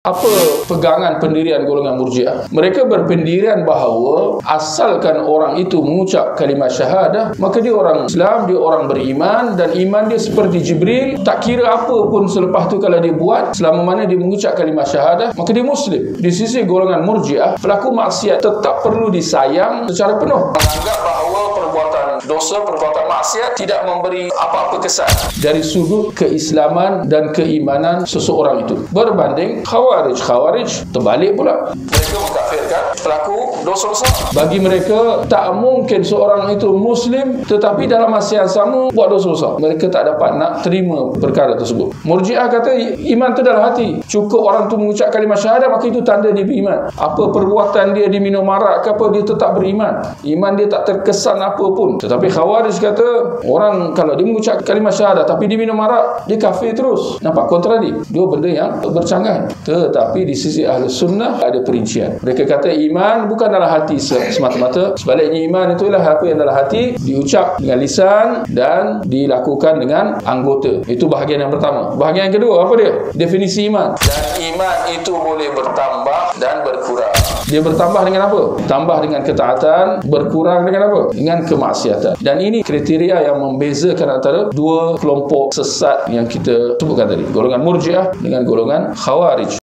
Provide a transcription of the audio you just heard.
Apa pegangan pendirian golongan Murji'ah? Mereka berpendirian bahawa asalkan orang itu mengucap kalimat syahadah, maka dia orang Islam, dia orang beriman, dan iman dia seperti Jibril. Tak kira apa pun selepas tu kalau dia buat, selama mana dia mengucap kalimat syahadah, maka dia Muslim. Di sisi golongan Murji'ah, pelaku maksiat tetap perlu disayang secara penuh. Menganggap bahawa perbuatan dosa, perbuatan maksiat tidak memberi apa-apa kesan dari sudut keislaman dan keimanan seseorang itu. Berbanding Khawarij terbalik pula. Mereka mengkafirkan pelaku dosa besar. Bagi mereka tak mungkin seorang itu Muslim tetapi dalam masa yang sama buat dosa besar. Mereka tak dapat nak terima perkara tersebut. Murji'ah kata iman tu dalam hati. Cukup orang tu mengucap kalimah syahadah, maka itu tanda dia beriman. Apa perbuatan dia diminum arak ke apa, dia tetap beriman. Iman dia tak terkesan apa pun. Tetapi Khawarij kata orang kalau dia mengucap kalimah syahadah tapi dia minum arak, dia kafir terus. Nampak kontradik. Dua benda yang bercanggah. Tetapi di sisi Ahli Sunnah ada perincian. Mereka kata iman bukan dalam hati semata-mata. Sebaliknya iman itulah apa yang dalam hati, diucap dengan lisan dan dilakukan dengan anggota. Itu bahagian yang pertama. Bahagian yang kedua, apa dia? Definisi iman. Dan iman itu boleh bertambah dan berkurang. Dia bertambah dengan apa? Tambah dengan ketaatan, berkurang dengan apa? Dengan kemaksiatan. Dan ini kriteria yang membezakan antara dua kelompok sesat yang kita sebutkan tadi. Golongan Murji'ah dengan golongan Khawarij.